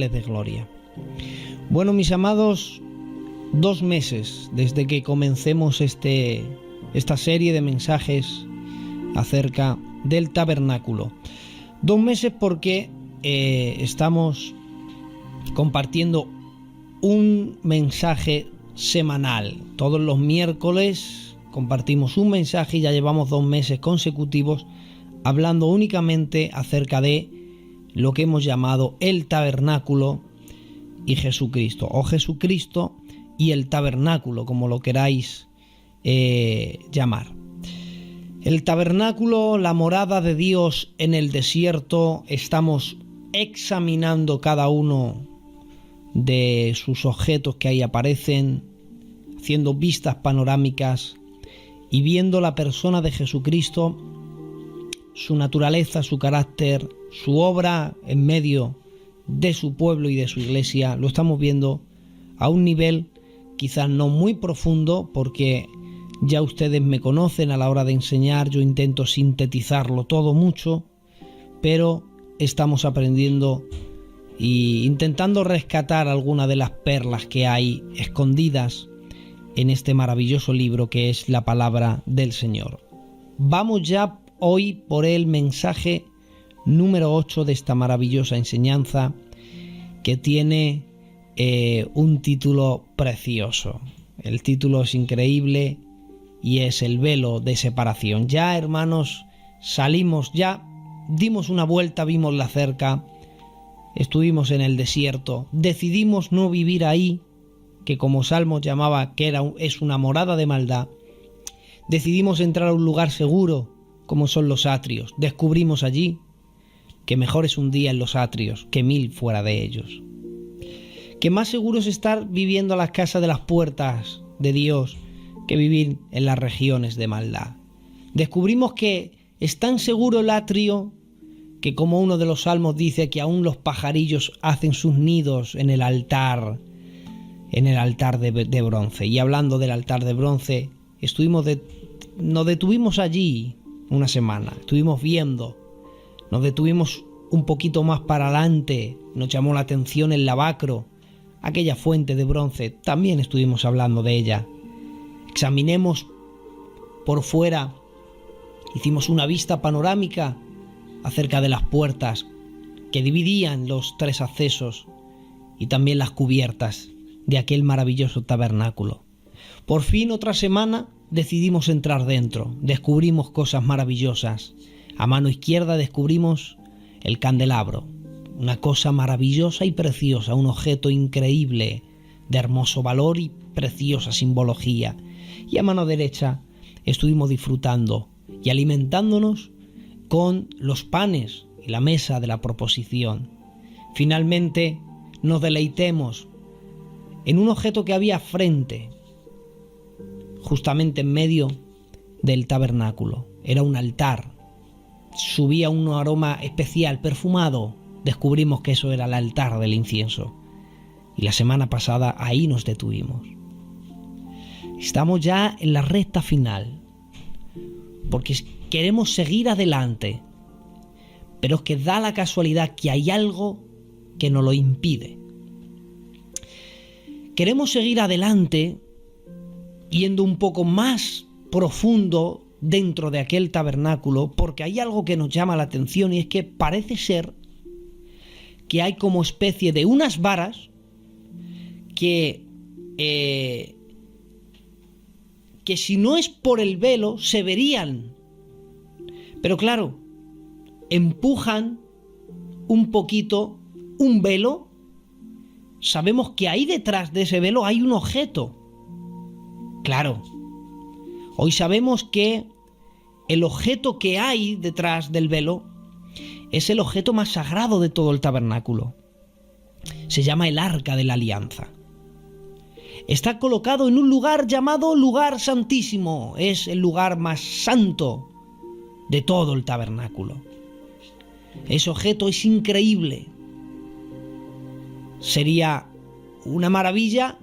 ángeles de gloria. Bueno, mis amados, 2 meses desde que comencemos esta serie de mensajes acerca del tabernáculo. 2 meses porque estamos compartiendo un mensaje semanal. Todos los miércoles compartimos un mensaje y ya llevamos 2 meses consecutivos hablando únicamente acerca de lo que hemos llamado el tabernáculo y Jesucristo, o Jesucristo y el tabernáculo, como lo queráis llamar. El tabernáculo, la morada de Dios en el desierto, estamos examinando cada uno de sus objetos que ahí aparecen, haciendo vistas panorámicas y viendo la persona de Jesucristo, su naturaleza, su carácter, su obra en medio de su pueblo y de su iglesia. Lo estamos viendo a un nivel quizás no muy profundo, porque ya ustedes me conocen a la hora de enseñar, yo intento sintetizarlo todo mucho, pero estamos aprendiendo e intentando rescatar algunas de las perlas que hay escondidas en este maravilloso libro que es la palabra del Señor. Vamos ya hoy por el mensaje número 8 de esta maravillosa enseñanza, que tiene un título precioso. El título es increíble y es el velo de separación. Ya, hermanos, salimos, ya dimos una vuelta, vimos la cerca, estuvimos en el desierto, decidimos no vivir ahí, que como Salmos llamaba que es una morada de maldad. Decidimos entrar a un lugar seguro, como son los atrios. Descubrimos allí que mejor es un día en los atrios que 1000 fuera de ellos. Que más seguro es estar viviendo a las casas de las puertas de Dios que vivir en las regiones de maldad. Descubrimos que es tan seguro el atrio que, como uno de los salmos dice, que aún los pajarillos hacen sus nidos en el altar de bronce. Y hablando del altar de bronce, nos detuvimos allí una semana, estuvimos viendo, nos detuvimos un poquito más para adelante, nos llamó la atención el lavacro, aquella fuente de bronce, también estuvimos hablando de ella. Examinemos por fuera, hicimos una vista panorámica acerca de las puertas que dividían los 3 accesos y también las cubiertas de aquel maravilloso tabernáculo. Por fin, otra semana, decidimos entrar dentro, descubrimos cosas maravillosas. A mano izquierda descubrimos el candelabro, una cosa maravillosa y preciosa, un objeto increíble, de hermoso valor y preciosa simbología. Y a mano derecha estuvimos disfrutando y alimentándonos con los panes y la mesa de la proposición. Finalmente nos deleitemos en un objeto que había frente, justamente en medio del tabernáculo. Era un altar, subía un aroma especial, perfumado. Descubrimos que eso era el altar del incienso. Y la semana pasada ahí nos detuvimos. Estamos ya en la recta final, porque queremos seguir adelante, pero es que da la casualidad que hay algo que nos lo impide. Queremos seguir adelante yendo un poco más profundo dentro de aquel tabernáculo, porque hay algo que nos llama la atención, y es que parece ser que hay como especie de unas varas que si no es por el velo se verían, pero claro, empujan un poquito un velo. Sabemos que ahí detrás de ese velo hay un objeto. Claro, hoy sabemos que el objeto que hay detrás del velo es el objeto más sagrado de todo el tabernáculo. Se llama el Arca de la Alianza. Está colocado en un lugar llamado Lugar Santísimo. Es el lugar más santo de todo el tabernáculo. Ese objeto es increíble. Sería una maravilla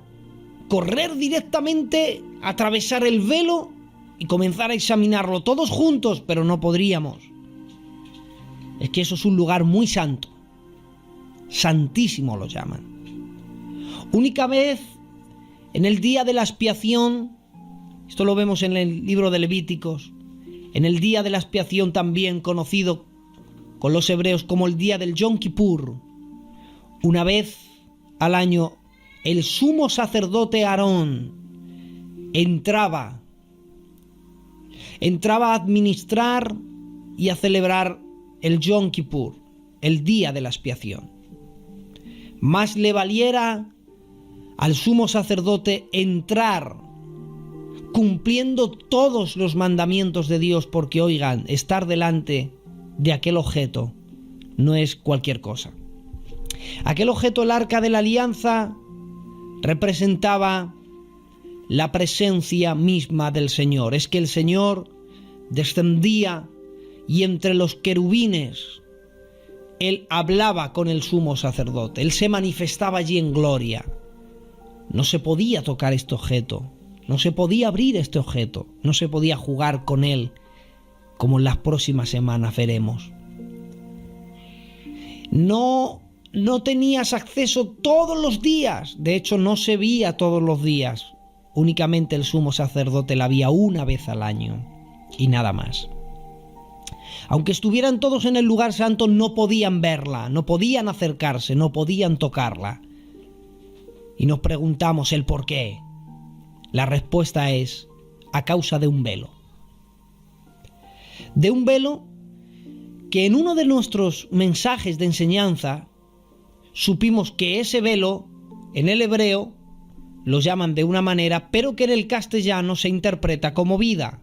correr directamente, atravesar el velo y comenzar a examinarlo todos juntos, pero no podríamos. Es que eso es un lugar muy santo. santísimo lo llaman. Única vez en el día de la expiación, esto lo vemos en el libro de Levíticos, en el día de la expiación también conocido con los hebreos como el día del Yom Kippur, una vez al año el sumo sacerdote Aarón entraba a administrar y a celebrar el Yom Kippur, el día de la expiación. Más le valiera al sumo sacerdote entrar cumpliendo todos los mandamientos de Dios, porque oigan, estar delante de aquel objeto no es cualquier cosa. Aquel objeto, el arca de la alianza, representaba la presencia misma del Señor. Es que el Señor descendía y entre los querubines Él hablaba con el sumo sacerdote. Él se manifestaba allí en gloria. No se podía tocar este objeto, no se podía abrir este objeto, no se podía jugar con él, como en las próximas semanas veremos. No tenías acceso todos los días, de hecho no se veía todos los días, únicamente el sumo sacerdote la veía una vez al año y nada más. Aunque estuvieran todos en el lugar santo, no podían verla, no podían acercarse, no podían tocarla. Y nos preguntamos el por qué. La respuesta es a causa de un velo. De un velo que en uno de nuestros mensajes de enseñanza supimos que ese velo en el hebreo lo llaman de una manera, pero que en el castellano se interpreta como vida.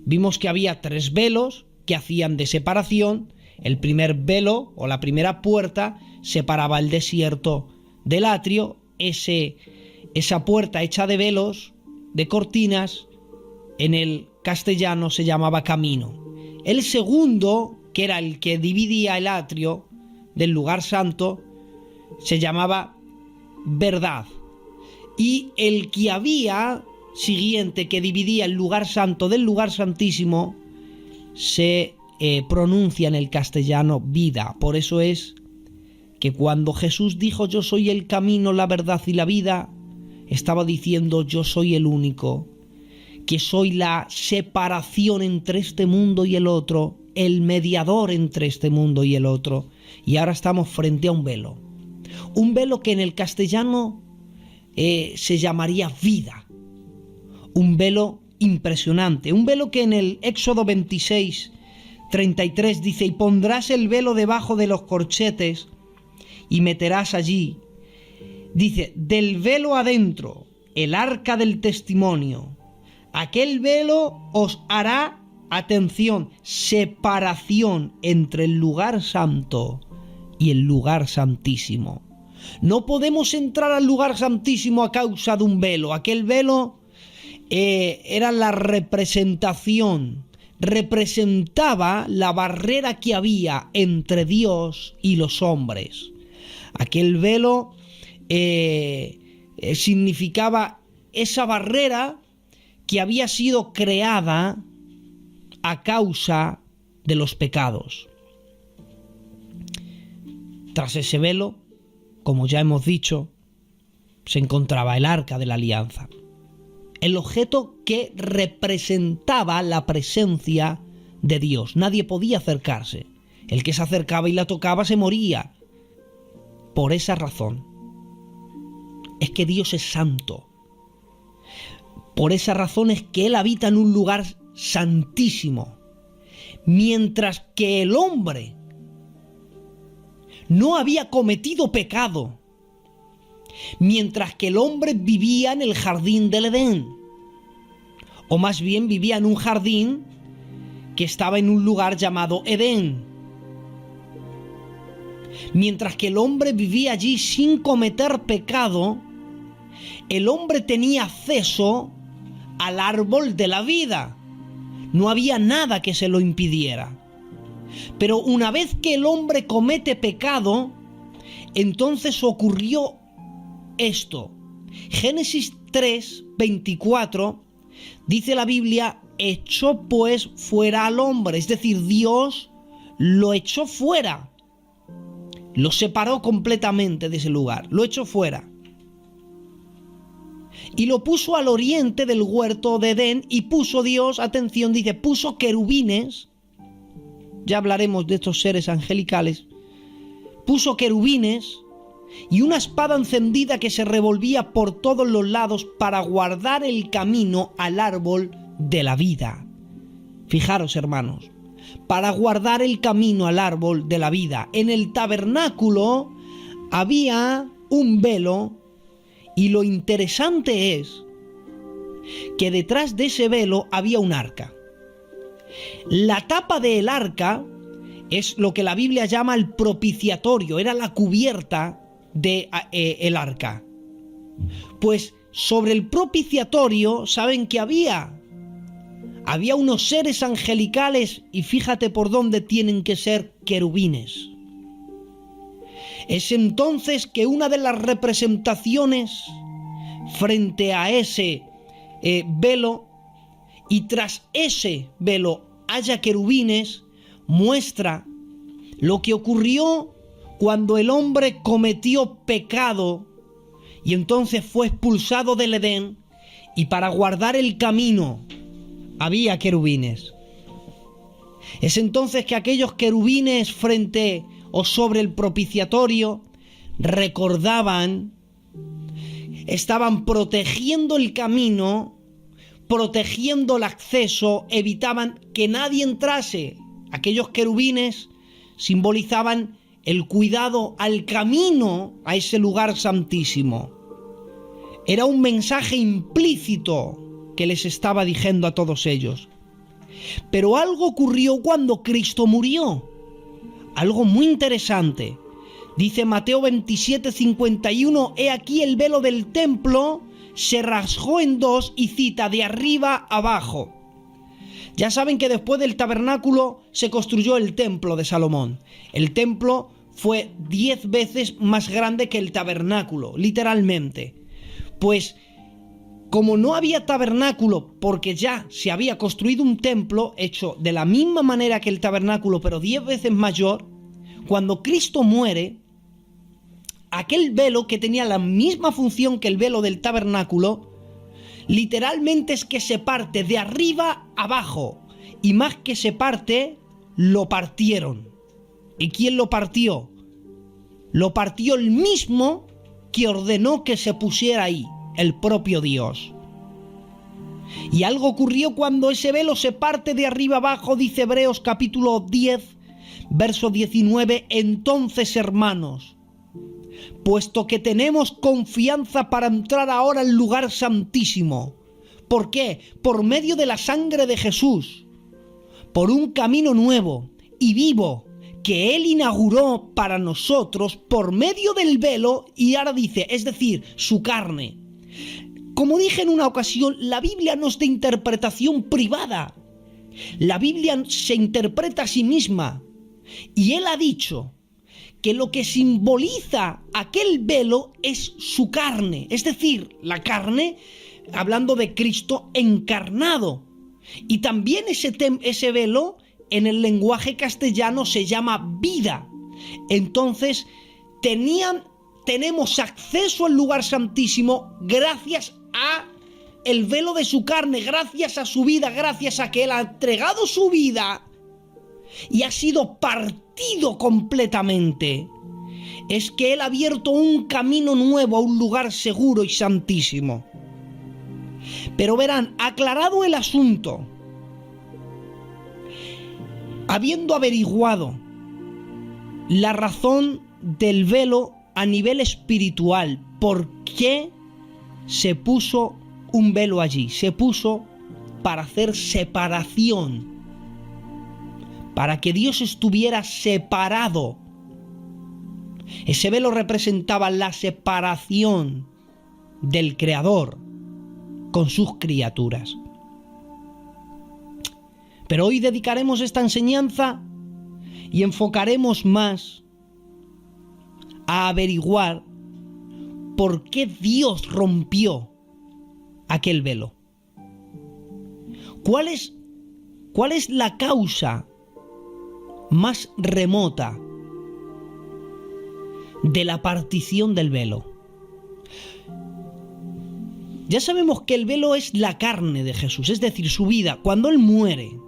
Vimos que había 3 velos que hacían de separación. El primer velo o la primera puerta separaba el desierto del atrio. Esa puerta hecha de velos, de cortinas, en el castellano se llamaba camino. El segundo, que era el que dividía el atrio del lugar santo, se llamaba verdad. Y el que había siguiente, que dividía el lugar santo del lugar santísimo, se pronuncia en el castellano vida. Por eso es que cuando Jesús dijo yo soy el camino, la verdad y la vida, estaba diciendo yo soy el único, que soy la separación entre este mundo y el otro, el mediador entre este mundo y el otro. Y ahora estamos frente a un velo que en el castellano se llamaría vida, un velo impresionante, un velo que en el Éxodo 26:33 dice y pondrás el velo debajo de los corchetes y meterás allí, dice, del velo adentro, el arca del testimonio. Aquel velo os hará, atención, separación entre el lugar santo y el lugar santísimo. No podemos entrar al lugar santísimo a causa de un velo. Aquel velo era la representación, representaba la barrera que había entre Dios y los hombres. Aquel velo significaba esa barrera que había sido creada a causa de los pecados. Tras ese velo, como ya hemos dicho, se encontraba el arca de la alianza, el objeto que representaba la presencia de Dios. Nadie podía acercarse. El que se acercaba y la tocaba se moría. Por esa razón es que Dios es santo. Por esa razón es que Él habita en un lugar santísimo. Mientras que el hombre no había cometido pecado. Mientras que el hombre vivía en el jardín del Edén. O más bien vivía en un jardín que estaba en un lugar llamado Edén. Mientras que el hombre vivía allí sin cometer pecado, el hombre tenía acceso al árbol de la vida. No había nada que se lo impidiera. Pero una vez que el hombre comete pecado, entonces ocurrió esto. Génesis 3:24 dice la Biblia, echó pues fuera al hombre, es decir, Dios lo echó fuera. Lo separó completamente de ese lugar, lo echó fuera. Y lo puso al oriente del huerto de Edén y puso Dios, atención, dice, puso querubines, ya hablaremos de estos seres angelicales, puso querubines y una espada encendida que se revolvía por todos los lados para guardar el camino al árbol de la vida. Fijaros, hermanos, para guardar el camino al árbol de la vida. En el tabernáculo había un velo y lo interesante es que detrás de ese velo había un arca. La tapa del arca es lo que la Biblia llama el propiciatorio, era la cubierta del arca. Pues sobre el propiciatorio, ¿saben qué había? Había unos seres angelicales y fíjate por dónde tienen que ser querubines. Es entonces que una de las representaciones frente a ese velo y tras ese velo haya querubines muestra lo que ocurrió cuando el hombre cometió pecado y entonces fue expulsado del Edén y para guardar el camino había querubines. Es entonces que aquellos querubines frente o sobre el propiciatorio recordaban, estaban protegiendo el camino, protegiendo el acceso, evitaban que nadie entrase. Aquellos querubines simbolizaban el cuidado al camino a ese lugar santísimo. Era un mensaje implícito que les estaba diciendo a todos ellos. Pero algo ocurrió cuando Cristo murió. Algo muy interesante. Dice Mateo 27:51, he aquí el velo del templo se rasgó en dos y cita de arriba abajo. Ya saben que después del tabernáculo se construyó el templo de Salomón. El templo fue 10 veces más grande que el tabernáculo, literalmente. Pues como no había tabernáculo, porque ya se había construido un templo hecho de la misma manera que el tabernáculo, pero 10 veces mayor, cuando Cristo muere, aquel velo que tenía la misma función que el velo del tabernáculo, literalmente es que se parte de arriba abajo, y más que se parte, lo partieron. ¿Y quién lo partió? Lo partió el mismo que ordenó que se pusiera ahí, el propio Dios. Y algo ocurrió cuando ese velo se parte de arriba abajo, dice Hebreos capítulo 10, verso 19, entonces, hermanos, puesto que tenemos confianza para entrar ahora al lugar santísimo. ¿Por qué? Por medio de la sangre de Jesús, por un camino nuevo y vivo que Él inauguró para nosotros por medio del velo, y ahora dice, es decir, su carne. Como dije en una ocasión, la Biblia no es de interpretación privada. La Biblia se interpreta a sí misma. Y Él ha dicho que lo que simboliza aquel velo es su carne. Es decir, la carne, hablando de Cristo encarnado. Y también ese velo, en el lenguaje castellano, se llama vida. Entonces, tenemos acceso al lugar santísimo gracias a el velo de su carne, gracias a su vida, gracias a que Él ha entregado su vida y ha sido partido completamente. Es que Él ha abierto un camino nuevo a un lugar seguro y santísimo. Pero verán, aclarado el asunto, habiendo averiguado la razón del velo a nivel espiritual, ¿por qué se puso un velo allí? Se puso para hacer separación, para que Dios estuviera separado. Ese velo representaba la separación del Creador con sus criaturas. Pero hoy dedicaremos esta enseñanza y enfocaremos más a averiguar por qué Dios rompió aquel velo. ¿Cuál es la causa más remota de la partición del velo. Ya sabemos que el velo es la carne de Jesús, es decir, su vida, cuando Él muere.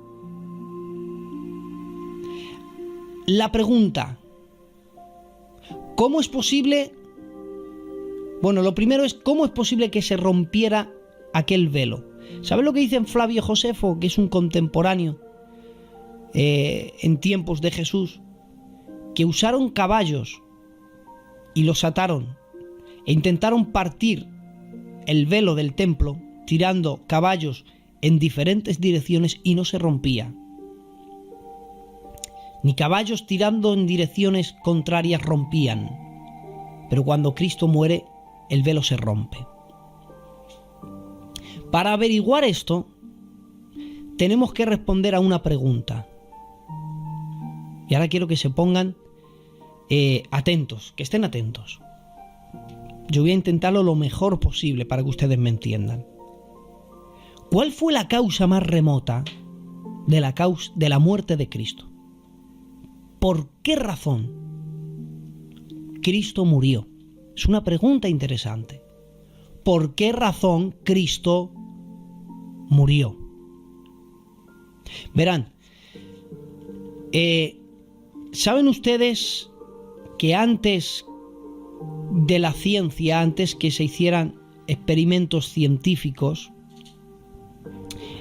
La pregunta, ¿cómo es posible? Bueno, lo primero es, ¿cómo es posible que se rompiera aquel velo? ¿Sabes lo que dice Flavio Josefo, que es un contemporáneo en tiempos de Jesús? Que usaron caballos y los ataron e intentaron partir el velo del templo tirando caballos en diferentes direcciones y no se rompía. Ni caballos tirando en direcciones contrarias rompían. Pero cuando Cristo muere, el velo se rompe. Para averiguar esto, tenemos que responder a una pregunta. Y ahora quiero que se pongan atentos, que estén atentos. Yo voy a intentarlo lo mejor posible para que ustedes me entiendan. ¿Cuál fue la causa más remota de la muerte de Cristo? ¿Por qué razón Cristo murió? Es una pregunta interesante. ¿Por qué razón Cristo murió? Verán, ¿saben ustedes que antes de la ciencia, antes que se hicieran experimentos científicos,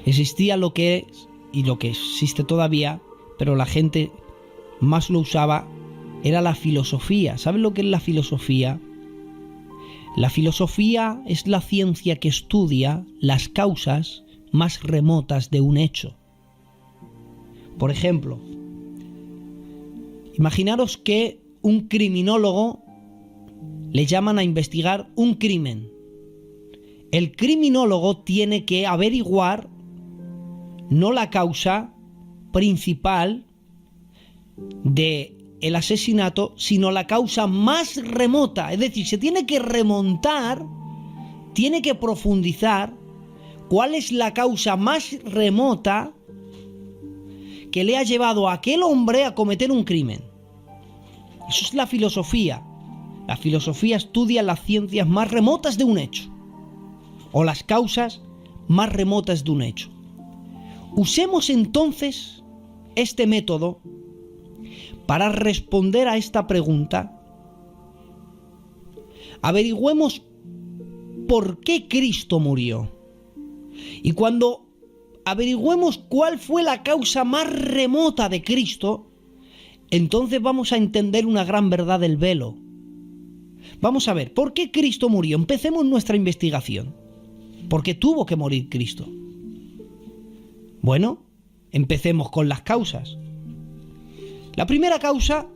existía lo que es y lo que existe todavía, pero la gente más lo usaba, era la filosofía? ¿Saben lo que es la filosofía? La filosofía es la ciencia que estudia las causas más remotas de un hecho. Por ejemplo, imaginaros que un criminólogo le llaman a investigar un crimen. El criminólogo tiene que averiguar no la causa principal del asesinato, sino la causa más remota. Es decir, se tiene que remontar, tiene que profundizar cuál es la causa más remota que le ha llevado a aquel hombre a cometer un crimen. Eso es la filosofía. La filosofía estudia las ciencias más remotas de un hecho, o las causas más remotas de un hecho. Usemos entonces este método para responder a esta pregunta. Averigüemos por qué Cristo murió. Y cuando averigüemos cuál fue la causa más remota de Cristo, entonces vamos a entender una gran verdad del velo. Vamos a ver, ¿por qué Cristo murió? Empecemos nuestra investigación. ¿Por qué tuvo que morir Cristo? Bueno, empecemos con las causas. La primera causa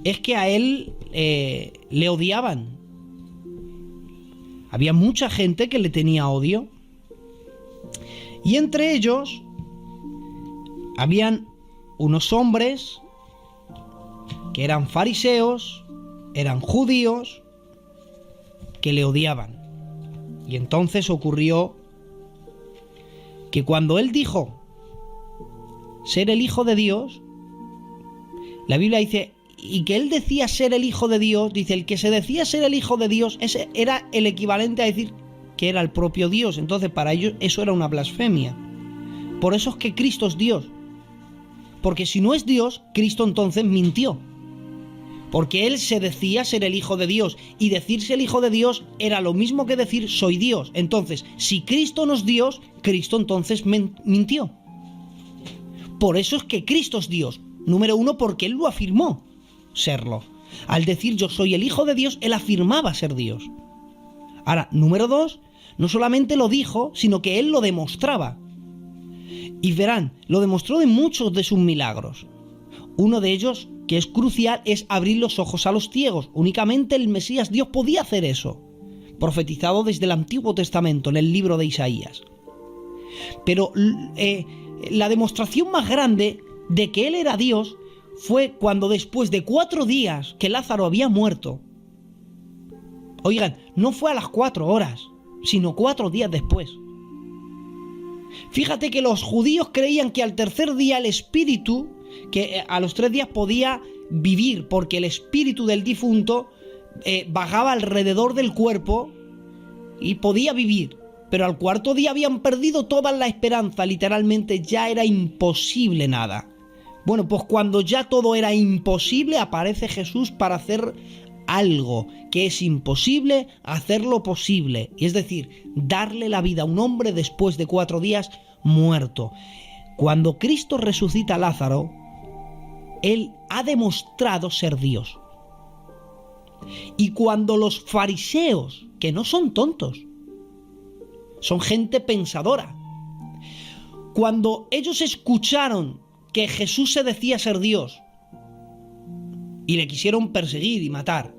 es que a él le odiaban. Había mucha gente que le tenía odio. Y entre ellos habían unos hombres que eran fariseos, eran judíos, que le odiaban. Y entonces ocurrió que cuando él dijo ser el Hijo de Dios, la Biblia dice, y que él decía ser el Hijo de Dios, dice, el que se decía ser el Hijo de Dios, ese era el equivalente a decir que era el propio Dios. Entonces para ellos eso era una blasfemia. Por eso es que Cristo es Dios. Porque si no es Dios, Cristo entonces mintió. Porque él se decía ser el Hijo de Dios, y decirse el Hijo de Dios era lo mismo que decir soy Dios. Entonces, si Cristo no es Dios, Cristo entonces mintió. Por eso es que Cristo es Dios. Número uno, porque él lo afirmó serlo. Al decir yo soy el Hijo de Dios, él afirmaba ser Dios. Ahora, número dos, no solamente lo dijo, sino que él lo demostraba. Y verán, lo demostró en muchos de sus milagros. Uno de ellos, que es crucial, es abrir los ojos a los ciegos. Únicamente el Mesías Dios podía hacer eso, profetizado desde el Antiguo Testamento, en el libro de Isaías. Pero la demostración más grande de que él era Dios fue cuando después de 4 días que Lázaro había muerto, oigan, no fue a las 4 horas, sino 4 días después. Fíjate que los judíos creían que al tercer día el espíritu, que a los 3 días podía vivir, porque el espíritu del difunto vagaba alrededor del cuerpo y podía vivir. Pero al cuarto día habían perdido toda la esperanza, literalmente ya era imposible nada. Bueno, pues cuando ya todo era imposible, aparece Jesús para hacer algo que es imposible, hacerlo posible. Y es decir, darle la vida a un hombre después de 4 días muerto. Cuando Cristo resucita a Lázaro, Él ha demostrado ser Dios. Y cuando los fariseos, que no son tontos, son gente pensadora, cuando ellos escucharon que Jesús se decía ser Dios y le quisieron perseguir y matar,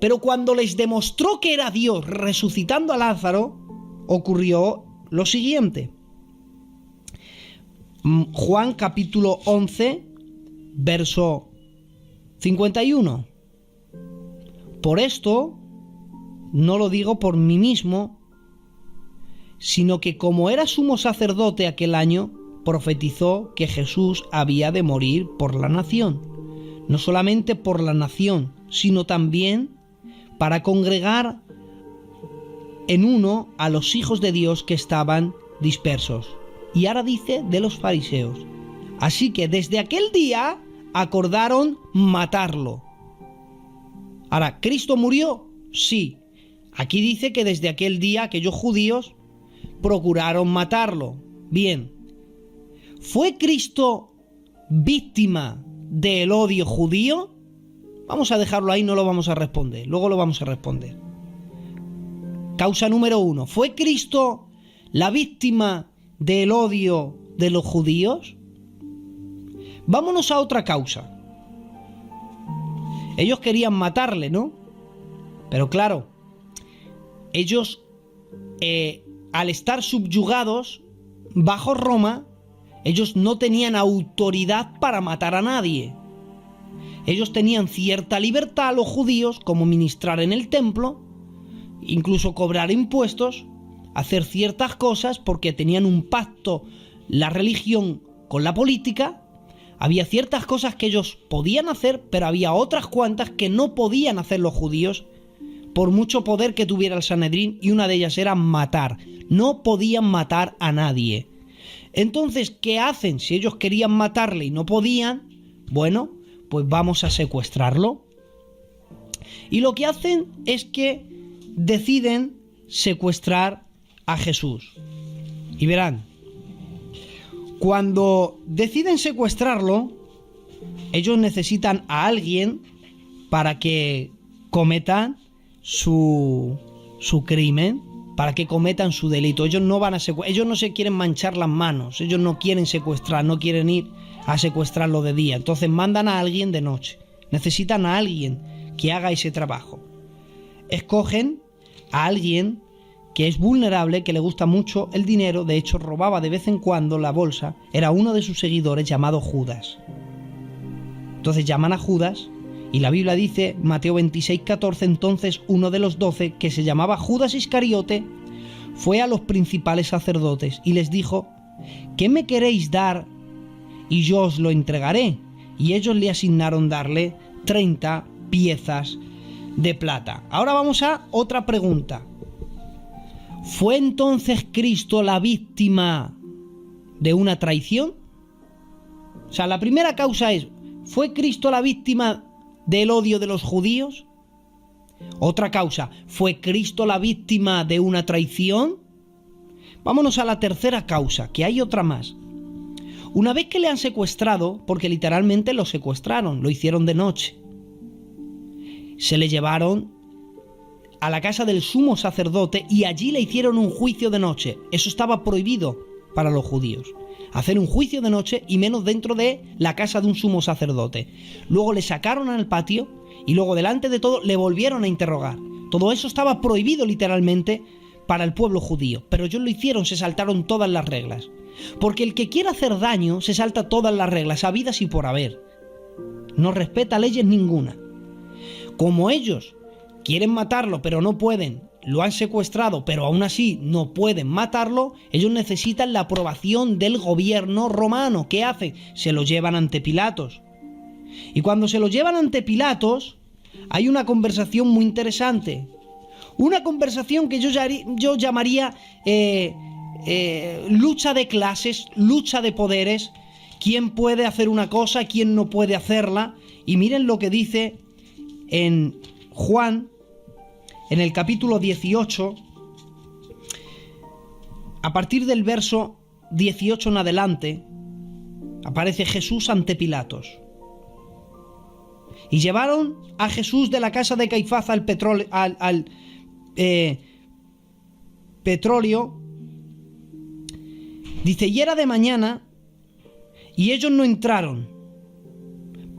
pero cuando les demostró que era Dios resucitando a Lázaro, ocurrió lo siguiente. Juan capítulo 11, verso 51. Por esto, no lo digo por mí mismo, sino que como era sumo sacerdote aquel año, profetizó que Jesús había de morir por la nación. No solamente por la nación, sino también para congregar en uno a los hijos de Dios que estaban dispersos. Y ahora dice de los fariseos. Así que desde aquel día acordaron matarlo. Ahora, ¿Cristo murió? Sí. Aquí dice que desde aquel día aquellos judíos procuraron matarlo. Bien. ¿Fue Cristo víctima del odio judío? Vamos a dejarlo ahí, no lo vamos a responder. Luego lo vamos a responder. Causa número 1. ¿Fue Cristo la víctima del odio de los judíos? Vámonos a otra causa. Ellos querían matarle, ¿no? Pero claro, ellos, al estar subyugados bajo Roma, ellos no tenían autoridad para matar a nadie. Ellos tenían cierta libertad, los judíos, como ministrar en el templo, incluso cobrar impuestos, hacer ciertas cosas, porque tenían un pacto, la religión con la política. Había ciertas cosas que ellos podían hacer, pero había otras cuantas que no podían hacer los judíos, por mucho poder que tuviera el Sanedrín, y una de ellas era matar. No podían matar a nadie. Entonces, ¿qué hacen? Si ellos querían matarle y no podían, bueno, pues vamos a secuestrarlo. Y lo que hacen es que deciden secuestrar a Jesús. Y verán, cuando deciden secuestrarlo, ellos necesitan a alguien para que cometan su crimen, para que cometan su delito. Ellos no se quieren manchar las manos, ellos no quieren secuestrar, no quieren ir a secuestrarlo de día. Entonces mandan a alguien de noche. Necesitan a alguien que haga ese trabajo. Escogen a alguien que es vulnerable, que le gusta mucho el dinero, de hecho robaba de vez en cuando la bolsa, era uno de sus seguidores llamado Judas. Entonces llaman a Judas, y la Biblia dice, Mateo 26:14, entonces uno de los 12, que se llamaba Judas Iscariote, fue a los principales sacerdotes y les dijo, ¿qué me queréis dar? Y yo os lo entregaré. Y ellos le asignaron darle 30 piezas de plata. Ahora vamos a otra pregunta. ¿Fue entonces Cristo la víctima de una traición? O sea, la primera causa es, ¿fue Cristo la víctima del odio de los judíos? Otra causa, ¿fue Cristo la víctima de una traición? Vámonos a la tercera causa, que hay otra más. Una vez que le han secuestrado, porque literalmente lo secuestraron, lo hicieron de noche, se le llevaron a la casa del sumo sacerdote y allí le hicieron un juicio de noche. Eso estaba prohibido para los judíos, hacer un juicio de noche, y menos dentro de la casa de un sumo sacerdote. Luego le sacaron al patio y luego delante de todo le volvieron a interrogar. Todo eso estaba prohibido literalmente para el pueblo judío, pero ellos lo hicieron, se saltaron todas las reglas. Porque el que quiera hacer daño se salta todas las reglas, habidas y por haber. No respeta leyes ninguna. Como ellos quieren matarlo pero no pueden, lo han secuestrado pero aún así no pueden matarlo, ellos necesitan la aprobación del gobierno romano. ¿Qué hacen? Se lo llevan ante Pilatos. Y cuando se lo llevan ante Pilatos, hay una conversación muy interesante. Una conversación que yo llamaría lucha de clases, lucha de poderes. ¿Quién puede hacer una cosa, quién no puede hacerla? Y miren lo que dice en Juan, en el capítulo 18, a partir del verso 18 en adelante, aparece Jesús ante Pilatos. Y llevaron a Jesús de la casa de Caifás al petróleo. Dice, y era de mañana, y ellos no entraron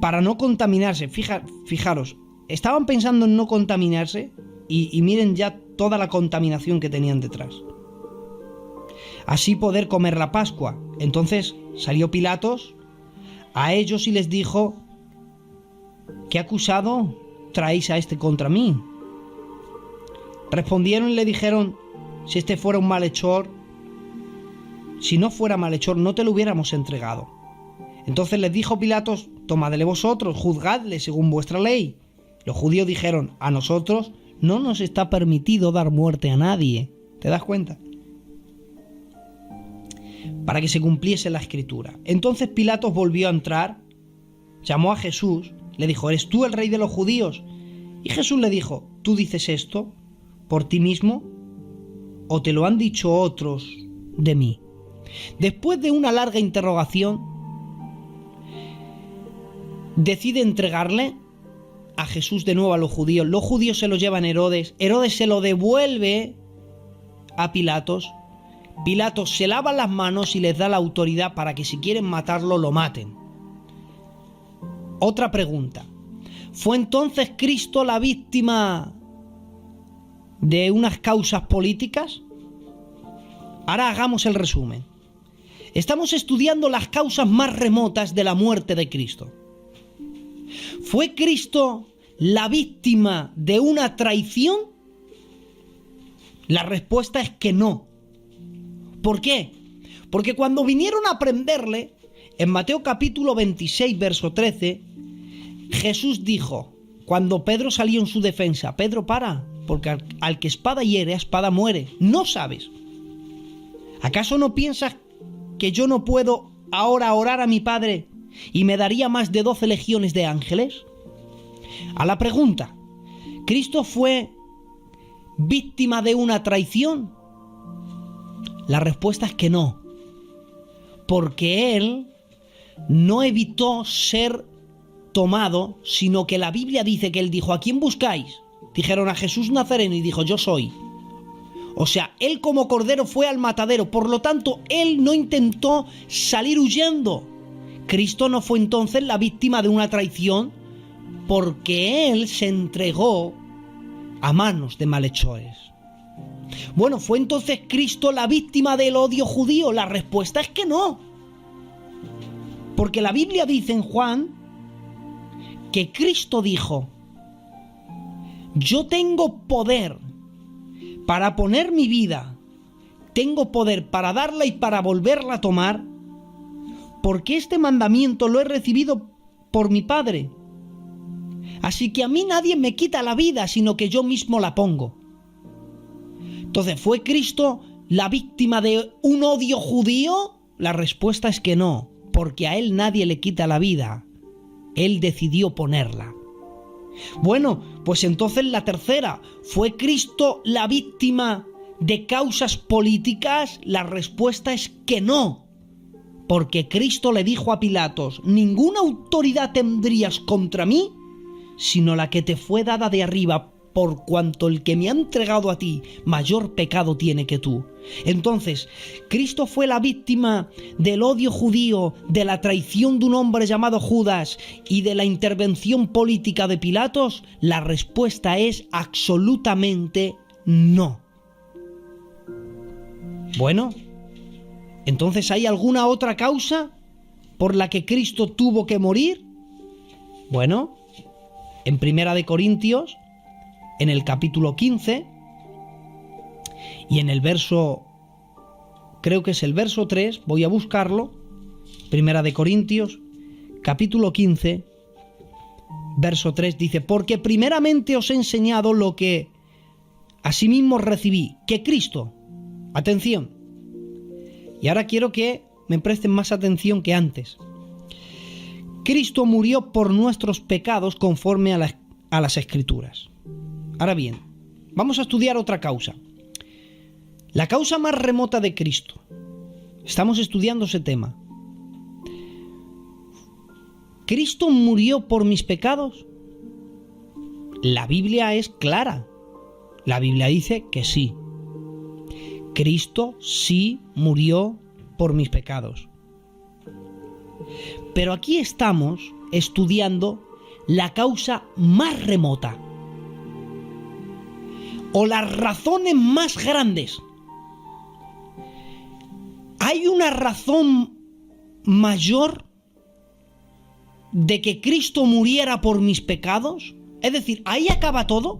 para no contaminarse. Fijaros, estaban pensando en no contaminarse y miren ya toda la contaminación que tenían detrás. Así poder comer la Pascua. Entonces salió Pilatos a ellos y les dijo, ¿qué acusado traéis a este contra mí? Respondieron y le dijeron, si este fuera un malhechor, si no fuera malhechor, no te lo hubiéramos entregado. Entonces les dijo Pilatos, tomadle vosotros, juzgadle según vuestra ley. Los judíos dijeron, a nosotros no nos está permitido dar muerte a nadie. ¿Te das cuenta? Para que se cumpliese la escritura. Entonces Pilatos volvió a entrar, llamó a Jesús, le dijo, ¿eres tú el rey de los judíos? Y Jesús le dijo, ¿tú dices esto por ti mismo o te lo han dicho otros de mí? Después de una larga interrogación, decide entregarle a Jesús de nuevo a los judíos. Los judíos se lo llevan a Herodes. Herodes se lo devuelve a Pilatos. Pilatos se lava las manos y les da la autoridad para que si quieren matarlo, lo maten. Otra pregunta. ¿Fue entonces Cristo la víctima de unas causas políticas? Ahora hagamos el resumen. Estamos estudiando las causas más remotas de la muerte de Cristo. ¿Fue Cristo la víctima de una traición? La respuesta es que no. ¿Por qué? Porque cuando vinieron a prenderle, en Mateo capítulo 26, verso 13, Jesús dijo, cuando Pedro salió en su defensa, Pedro, para, porque al que espada hiere, a espada muere. ¿No sabes? ¿Acaso no piensas que yo no puedo ahora orar a mi Padre y me daría más de 12 legiones de ángeles? A la pregunta, ¿Cristo fue víctima de una traición? La respuesta es que no, porque Él no evitó ser tomado, sino que la Biblia dice que Él dijo, ¿a quién buscáis? Dijeron a Jesús Nazareno y dijo, yo soy. O sea, Él como cordero fue al matadero, por lo tanto, Él no intentó salir huyendo. Cristo no fue entonces la víctima de una traición, porque Él se entregó a manos de malhechores. Bueno, ¿fue entonces Cristo la víctima del odio judío? La respuesta es que no. Porque la Biblia dice en Juan que Cristo dijo, yo tengo poder para poner mi vida, tengo poder para darla y para volverla a tomar, porque este mandamiento lo he recibido por mi Padre. Así que a mí nadie me quita la vida, sino que yo mismo la pongo. Entonces, ¿fue Cristo la víctima de un odio judío? La respuesta es que no, porque a Él nadie le quita la vida. Él decidió ponerla. Bueno, pues entonces la tercera, ¿fue Cristo la víctima de causas políticas? La respuesta es que no, porque Cristo le dijo a Pilatos, ninguna autoridad tendrías contra mí, sino la que te fue dada de arriba, por cuanto el que me ha entregado a ti mayor pecado tiene que tú. Entonces, ¿Cristo fue la víctima del odio judío, de la traición de un hombre llamado Judas y de la intervención política de Pilatos? La respuesta es absolutamente no. Bueno, entonces, ¿hay alguna otra causa por la que Cristo tuvo que morir? Bueno, en 1 Corintios, en el capítulo 15 y en el verso, creo que es el verso 3, voy a buscarlo, 1 Corintios, capítulo 15 verso 3 dice: porque primeramente os he enseñado lo que asimismo recibí, que Cristo, atención, y ahora quiero que me presten más atención que antes, Cristo murió por nuestros pecados conforme a las Escrituras. Ahora bien, vamos a estudiar otra causa, la causa más remota de Cristo. Estamos estudiando ese tema. ¿Cristo murió por mis pecados? La Biblia es clara. La Biblia dice que sí. Cristo sí murió por mis pecados. Pero aquí estamos estudiando la causa más remota, o las razones más grandes. ¿Hay una razón mayor de que Cristo muriera por mis pecados? Es decir, ¿ahí acaba todo?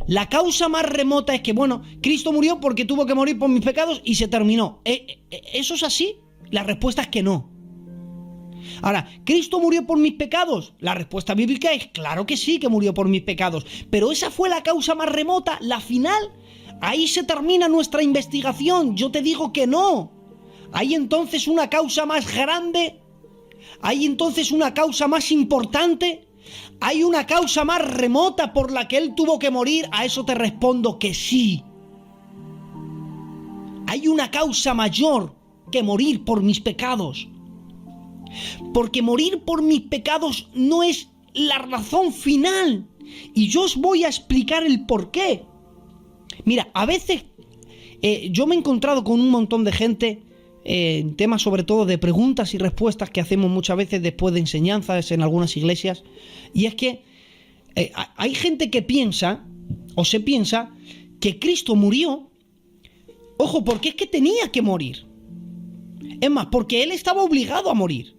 La causa más remota es que, bueno, Cristo murió porque tuvo que morir por mis pecados y se terminó. ¿Eso es así? La respuesta es que no. Ahora, ¿Cristo murió por mis pecados? La respuesta bíblica es claro que sí, que murió por mis pecados. Pero esa fue la causa más remota, la final. Ahí se termina nuestra investigación. Yo te digo que no. ¿Hay entonces una causa más grande? ¿Hay entonces una causa más importante? ¿Hay una causa más remota por la que Él tuvo que morir? A eso te respondo que sí. Hay una causa mayor que morir por mis pecados. Porque morir por mis pecados no es la razón final. Y yo os voy a explicar el por qué. Mira, a veces yo me he encontrado con un montón de gente en temas sobre todo de preguntas y respuestas que hacemos muchas veces después de enseñanzas en algunas iglesias. Y es que hay gente que piensa, o se piensa, que Cristo murió, ojo, porque es que tenía que morir. Es más, porque Él estaba obligado a morir.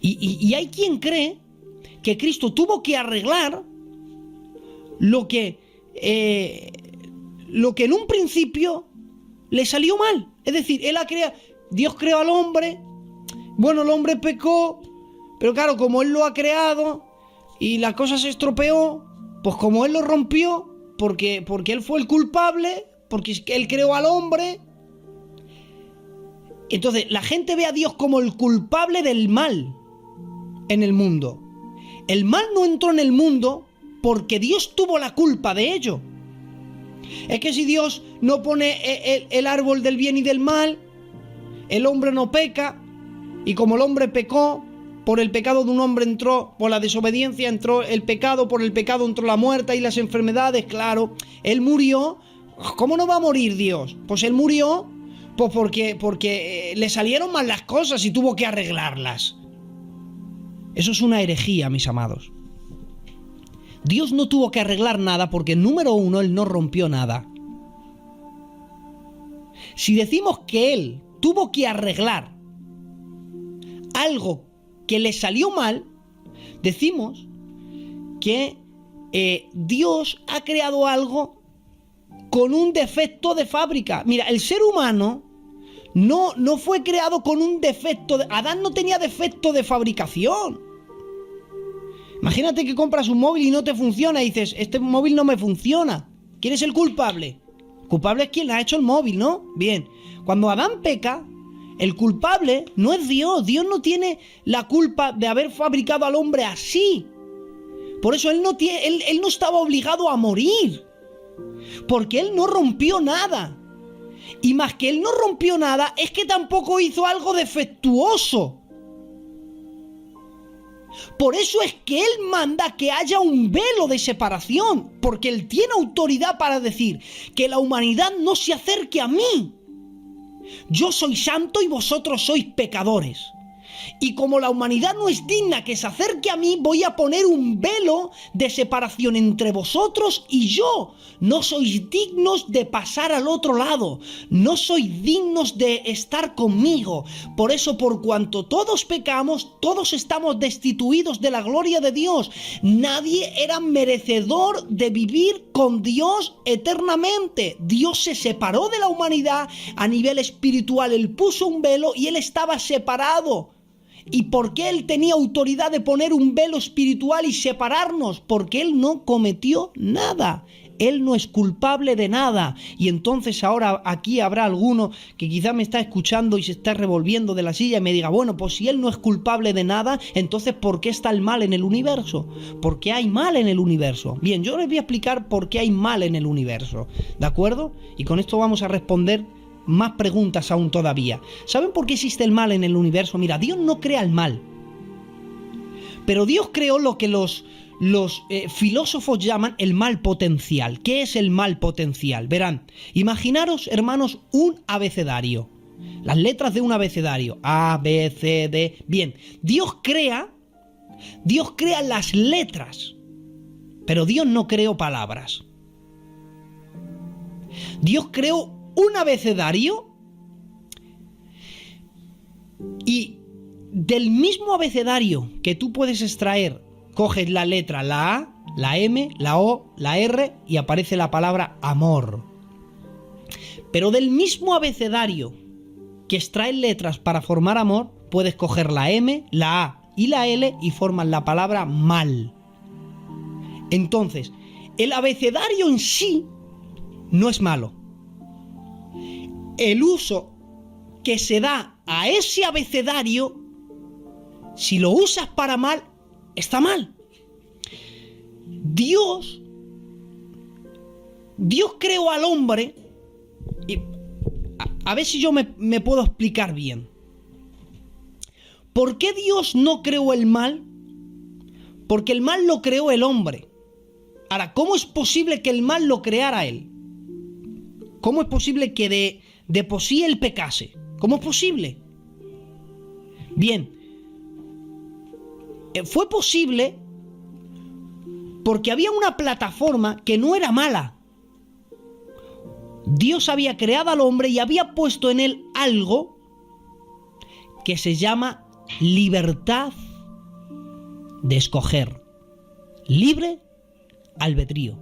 Y hay quien cree que Cristo tuvo que arreglar lo que en un principio le salió mal. Es decir, Dios creó al hombre, bueno, el hombre pecó, pero claro, como Él lo ha creado y la cosa se estropeó, pues como Él lo rompió, porque Él fue el culpable, porque Él creó al hombre. Entonces, la gente ve a Dios como el culpable del mal en el mundo. El mal no entró en el mundo porque Dios tuvo la culpa de ello. Es que si Dios no pone el árbol del bien y del mal, el hombre no peca, y como el hombre pecó, por el pecado de un hombre entró, por la desobediencia entró el pecado, por el pecado entró la muerte y las enfermedades, claro, Él murió. ¿Cómo no va a morir Dios? Pues Él murió pues porque le salieron mal las cosas y tuvo que arreglarlas. Eso es una herejía, mis amados. Dios no tuvo que arreglar nada porque, número uno, Él no rompió nada. Si decimos que Él tuvo que arreglar algo que le salió mal, decimos que Dios ha creado algo con un defecto de fábrica. Mira, el ser humano no fue creado con un defecto. Adán no tenía defecto de fabricación. Imagínate que compras un móvil y no te funciona y dices, este móvil no me funciona. ¿Quién es el culpable? El culpable es quien ha hecho el móvil, ¿no? Bien, cuando Adán peca, el culpable no es Dios. Dios no tiene la culpa de haber fabricado al hombre así. Por eso él no estaba obligado a morir, porque Él no rompió nada. Y más que Él no rompió nada, es que tampoco hizo algo defectuoso. Por eso es que Él manda que haya un velo de separación, porque Él tiene autoridad para decir que la humanidad no se acerque a mí. Yo soy santo y vosotros sois pecadores. Y como la humanidad no es digna que se acerque a mí, voy a poner un velo de separación entre vosotros y yo. No sois dignos de pasar al otro lado. No sois dignos de estar conmigo. Por eso, por cuanto todos pecamos, todos estamos destituidos de la gloria de Dios. Nadie era merecedor de vivir con Dios eternamente. Dios se separó de la humanidad a nivel espiritual. Él puso un velo y Él estaba separado. ¿Y por qué Él tenía autoridad de poner un velo espiritual y separarnos? Porque Él no cometió nada. Él no es culpable de nada. Y entonces ahora aquí habrá alguno que quizá me está escuchando y se está revolviendo de la silla y me diga, bueno, pues si Él no es culpable de nada, entonces ¿por qué está el mal en el universo? ¿Por qué hay mal en el universo? Bien, yo les voy a explicar por qué hay mal en el universo, ¿de acuerdo? Y con esto vamos a responder más preguntas aún todavía. ¿Saben por qué existe el mal en el universo? Mira, Dios no crea el mal, pero Dios creó lo que los filósofos llaman el mal potencial. ¿Qué es el mal potencial? Verán, imaginaros, hermanos, un abecedario. Las letras de un abecedario. A, B, C, D. Bien, Dios crea las letras, pero Dios no creó palabras. Dios creó un abecedario y del mismo abecedario que tú puedes extraer, coges la letra, la A, la M, la O, la R y aparece la palabra amor. Pero del mismo abecedario que extrae letras para formar amor, puedes coger la M, la A y la L y forman la palabra mal. Entonces, el abecedario en sí no es malo. El uso que se da a ese abecedario, si lo usas para mal, está mal. Dios creó al hombre, y a ver si yo me puedo explicar bien. ¿Por qué Dios no creó el mal? Porque el mal lo creó el hombre. Ahora, ¿cómo es posible que el mal lo creara él? ¿Cómo es posible que de por sí él pecase? ¿Cómo es posible? Bien, fue posible porque había una plataforma que no era mala. Dios había creado al hombre y había puesto en él algo que se llama libertad de escoger. Libre albedrío.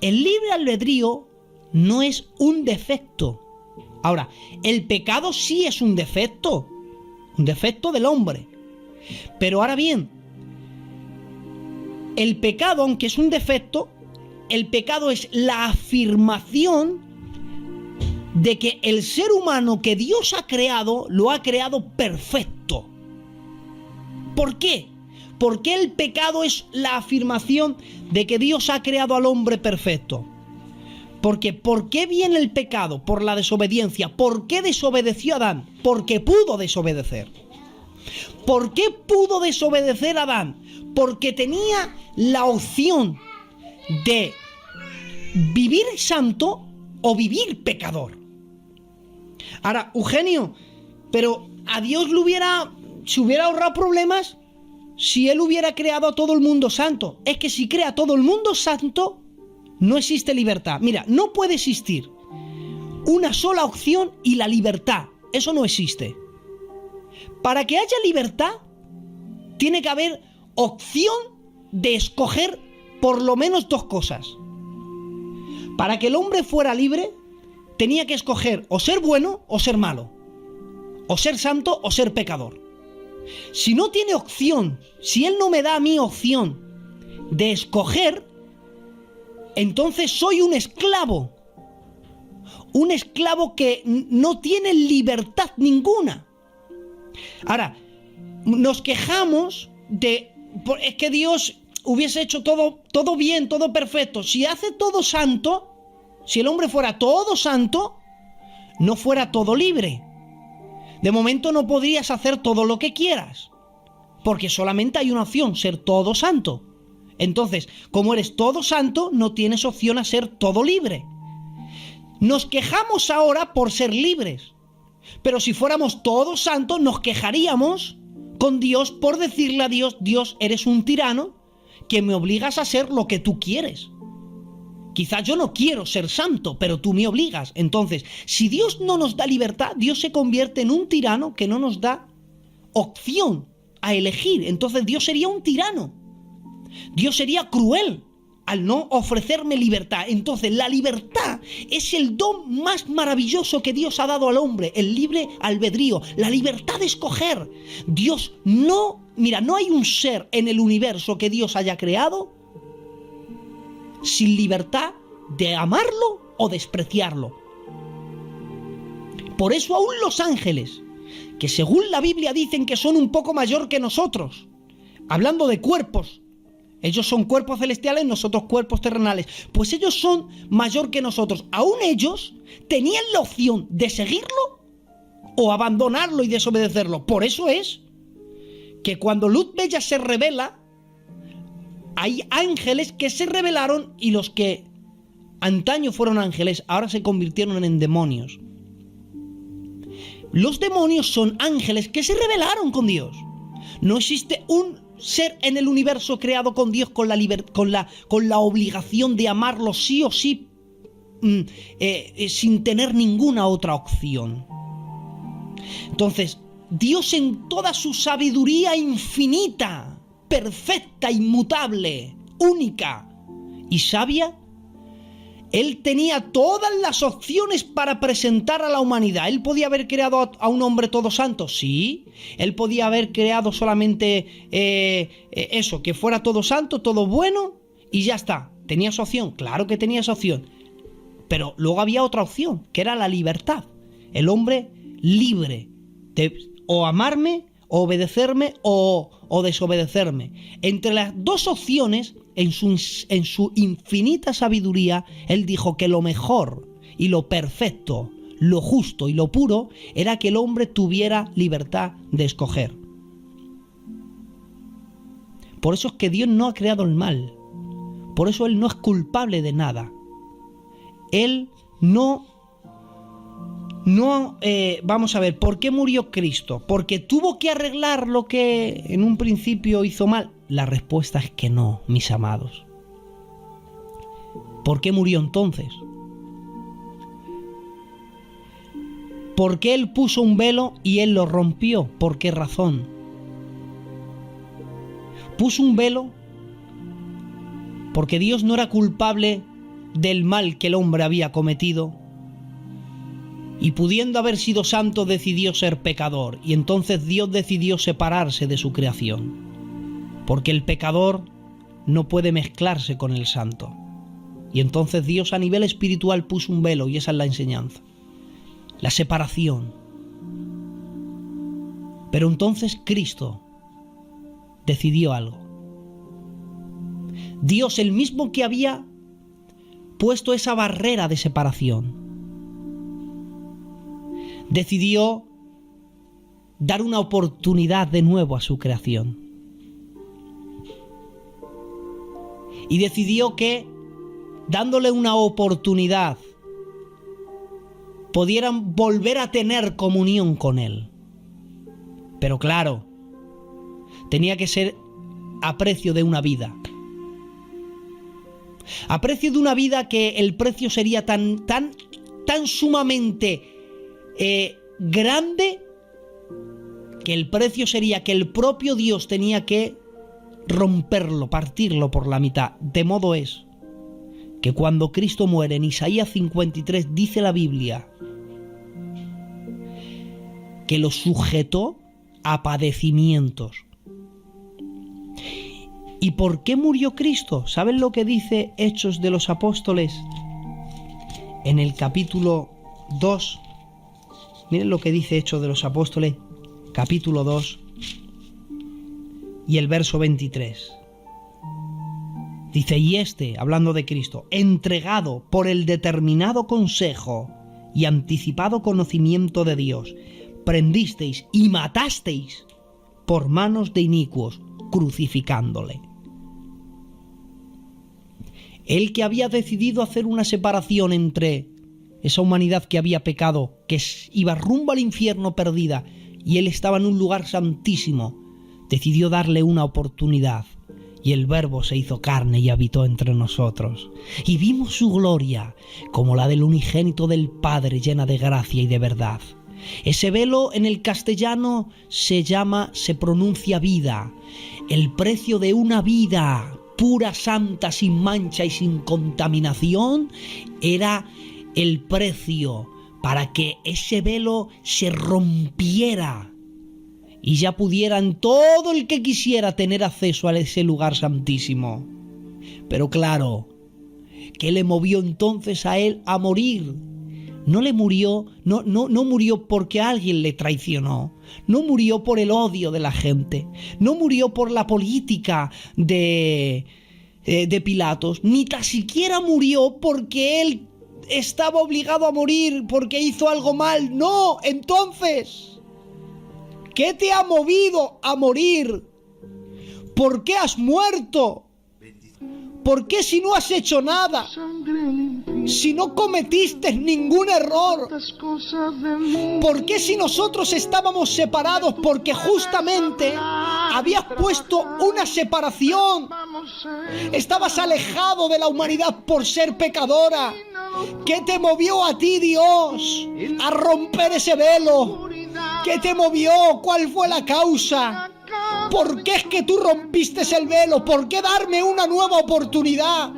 El libre albedrío no es un defecto. Ahora, el pecado sí es un defecto del hombre. Pero ahora bien, el pecado, aunque es un defecto, el pecado es la afirmación de que el ser humano que Dios ha creado, lo ha creado perfecto. ¿Por qué? Porque el pecado es la afirmación de que Dios ha creado al hombre perfecto. Porque ¿por qué viene el pecado? Por la desobediencia. ¿Por qué desobedeció Adán? Porque pudo desobedecer. ¿Por qué pudo desobedecer Adán? Porque tenía la opción de vivir santo o vivir pecador. Ahora, Eugenio, pero a Dios se hubiera ahorrado problemas si Él hubiera creado a todo el mundo santo. Es que si crea a todo el mundo santo, no existe libertad. Mira, no puede existir una sola opción y la libertad. Eso no existe. Para que haya libertad, tiene que haber opción de escoger por lo menos dos cosas. Para que el hombre fuera libre, tenía que escoger o ser bueno o ser malo, o ser santo o ser pecador. Si no tiene opción, si Él no me da a mí opción de escoger, entonces soy un esclavo que no tiene libertad ninguna. Ahora, nos quejamos es que Dios hubiese hecho todo bien, todo perfecto. Si hace todo santo, si el hombre fuera todo santo, no fuera todo libre. De momento no podrías hacer todo lo que quieras, porque solamente hay una opción, ser todo santo. Entonces, como eres todo santo, no tienes opción a ser todo libre. Nos quejamos ahora por ser libres, pero si fuéramos todos santos, nos quejaríamos con Dios por decirle a Dios: Dios, eres un tirano que me obligas a hacer lo que tú quieres. Quizás yo no quiero ser santo, pero tú me obligas. Entonces, si Dios no nos da libertad, Dios se convierte en un tirano que no nos da opción a elegir. Entonces Dios sería un tirano. Dios sería cruel. al no ofrecerme libertad. Entonces, la libertad es el don más maravilloso que Dios ha dado al hombre, el libre albedrío, la libertad de escoger. Dios no hay un ser en el universo que Dios haya creado sin libertad de amarlo o despreciarlo. Por eso aún los ángeles, que según la Biblia dicen que son un poco mayor que nosotros, hablando de cuerpos, ellos son cuerpos celestiales, nosotros cuerpos terrenales, pues ellos son mayor que nosotros. Aún ellos tenían la opción de seguirlo o abandonarlo y desobedecerlo. Por eso es que cuando Luz Bella se revela, hay ángeles que se rebelaron y los que antaño fueron ángeles ahora se convirtieron en demonios. Los demonios son ángeles que se rebelaron con Dios. No existe un ser en el universo creado con Dios con la obligación de amarlo sí o sí, sin tener ninguna otra opción. Entonces, Dios en toda su sabiduría infinita, perfecta, inmutable, única y sabia, Él tenía todas las opciones para presentar a la humanidad. Él podía haber creado a un hombre todo santo, sí. Él podía haber creado solamente eso, que fuera todo santo, todo bueno y ya está. ¿Tenía esa opción? Claro que tenía esa opción. Pero luego había otra opción, que era la libertad. El hombre libre de o amarme, o obedecerme o desobedecerme. Entre las dos opciones, en su infinita sabiduría, Él dijo que lo mejor y lo perfecto, lo justo y lo puro era que el hombre tuviera libertad de escoger. Por eso es que Dios no ha creado el mal. Por eso Él no es culpable de nada. Él no... vamos a ver, ¿por qué murió Cristo? ¿Porque tuvo que arreglar lo que en un principio hizo mal? La respuesta es que no, mis amados. ¿Por qué murió entonces? ¿Por qué Él puso un velo y Él lo rompió? ¿Por qué razón? Puso un velo porque Dios no era culpable del mal que el hombre había cometido. Y pudiendo haber sido santo, decidió ser pecador. Y entonces Dios decidió separarse de su creación. Porque el pecador no puede mezclarse con el santo. Y entonces Dios a nivel espiritual puso un velo, y esa es la enseñanza. La separación. Pero entonces Cristo decidió algo. Dios, el mismo que había puesto esa barrera de separación, decidió dar una oportunidad de nuevo a su creación. Y decidió que, dándole una oportunidad, pudieran volver a tener comunión con Él. Pero claro, tenía que ser a precio de una vida. A precio de una vida que el precio sería tan sumamente grande, que el precio sería que el propio Dios tenía que romperlo, partirlo por la mitad. De modo es que cuando Cristo muere, en Isaías 53 dice la Biblia que lo sujetó a padecimientos. ¿Y por qué murió Cristo? ¿Saben lo que dice Hechos de los Apóstoles? En el capítulo 2, miren lo que dice Hechos de los Apóstoles, capítulo 2 y el verso 23. Dice, y hablando de Cristo, entregado por el determinado consejo y anticipado conocimiento de Dios, prendisteis y matasteis por manos de inicuos, crucificándole. Él que había decidido hacer una separación entre esa humanidad que había pecado, que iba rumbo al infierno perdida, y Él estaba en un lugar santísimo, decidió darle una oportunidad. Y el Verbo se hizo carne y habitó entre nosotros. Y vimos su gloria, como la del unigénito del Padre, llena de gracia y de verdad. Ese velo en el castellano se pronuncia vida. El precio de una vida pura, santa, sin mancha y sin contaminación, era el precio para que ese velo se rompiera y ya pudieran todo el que quisiera tener acceso a ese lugar santísimo. Pero claro, ¿qué le movió entonces a él a morir? No murió porque alguien le traicionó, no murió por el odio de la gente, no murió por la política de Pilatos, ni tan siquiera murió porque él estaba obligado a morir porque hizo algo mal. No, entonces, ¿qué te ha movido a morir? ¿Por qué has muerto? ¿Por qué si no has hecho nada? Si no cometiste ningún error. ¿Por qué si nosotros estábamos separados porque justamente habías puesto una separación? Estabas alejado de la humanidad por ser pecadora. ¿Qué te movió a ti, Dios, a romper ese velo? ¿Qué te movió? ¿Cuál fue la causa? ¿Por qué es que tú rompiste el velo? ¿Por qué darme una nueva oportunidad?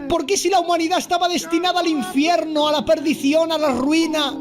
¿Por qué si la humanidad estaba destinada al infierno, a la perdición, a la ruina?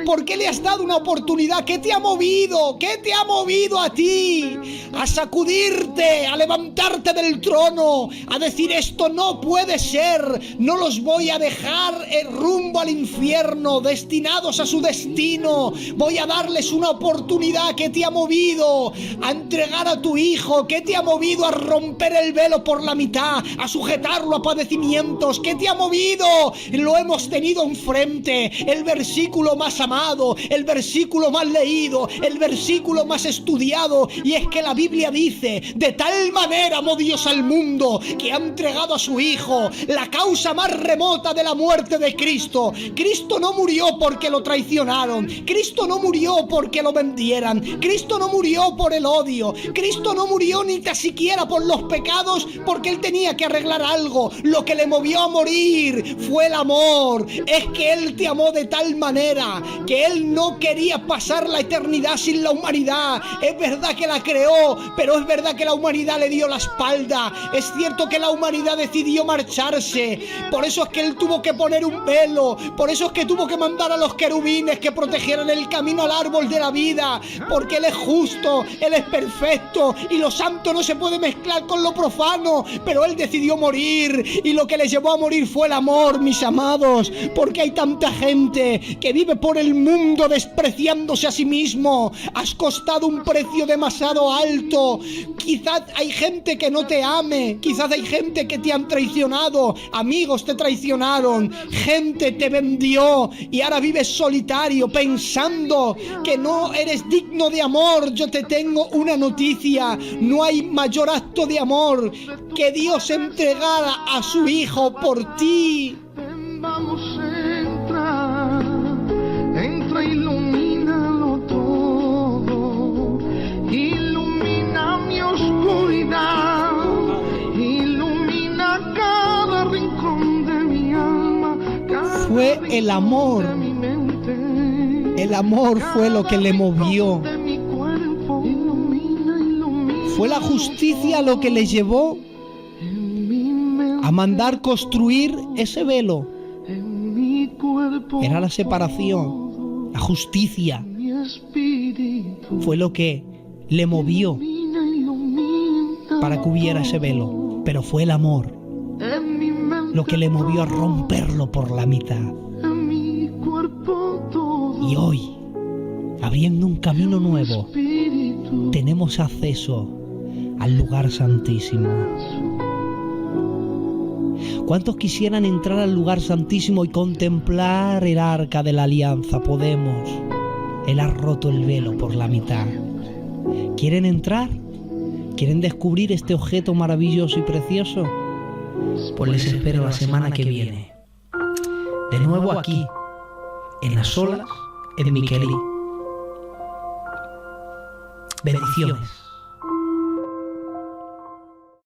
¿Por qué le has dado una oportunidad? ¿Qué te ha movido? ¿Qué te ha movido a ti? A sacudirte, a levantarte del trono, a decir esto no puede ser, no los voy a dejar rumbo al infierno, destinados a su destino, voy a darles una oportunidad. ¿Qué te ha movido a entregar a tu hijo? ¿Qué te ha movido a romper el velo por la mitad, a sujetarlo a padecimientos? ¿Qué te ha movido? Lo hemos tenido enfrente, el versículo más amado, el versículo más leído, el versículo más estudiado, y es que la Biblia dice: de tal manera amó Dios al mundo que ha entregado a su Hijo, la causa más remota de la muerte de Cristo. Cristo no murió porque lo traicionaron, Cristo no murió porque lo vendieran, Cristo no murió por el odio, Cristo no murió ni tan siquiera por los pecados porque Él tenía que arreglar algo. Lo que le movió a morir fue el amor. Es que Él te amó de tal manera que Él no quería pasar la eternidad sin la humanidad. Es verdad que la creó, pero es verdad que la humanidad le dio la espalda. Es cierto que la humanidad decidió marcharse. Por eso es que Él tuvo que poner un velo. Por eso es que tuvo que mandar a los querubines que protegieran el camino al árbol de la vida. Porque Él es justo, Él es perfecto, y lo santo no se puede mezclar con lo profano. Pero Él decidió morir, y lo que le llevó a morir fue el amor, mis amados. Porque hay tanta gente que vive por el mundo despreciándose a sí mismo. Has costado un precio demasiado alto. Quizás hay gente que no te ame, quizás hay gente que te han traicionado, amigos te traicionaron, gente te vendió y ahora vives solitario pensando que no eres digno de amor. Yo te tengo una noticia: no hay mayor acto de amor que Dios entregara a su Hijo por ti. Vamos a entrar, entra, ilumínalo todo, ilumina mi oscuridad, ilumina cada rincón de mi alma. Fue el amor. El amor fue lo que le movió. Fue la justicia lo que le llevó a mandar construir ese velo. Era la separación, la justicia. Fue lo que le movió para que hubiera ese velo. Pero fue el amor lo que le movió a romperlo por la mitad. Y hoy, abriendo un camino nuevo, tenemos acceso al lugar santísimo. ¿Cuántos quisieran entrar al lugar santísimo y contemplar el arca de la alianza? Podemos. Él ha roto el velo por la mitad. ¿Quieren entrar? ¿Quieren descubrir este objeto maravilloso y precioso? Pues les espero la semana que viene. De nuevo aquí, en las olas, en Miquelí. Bendiciones.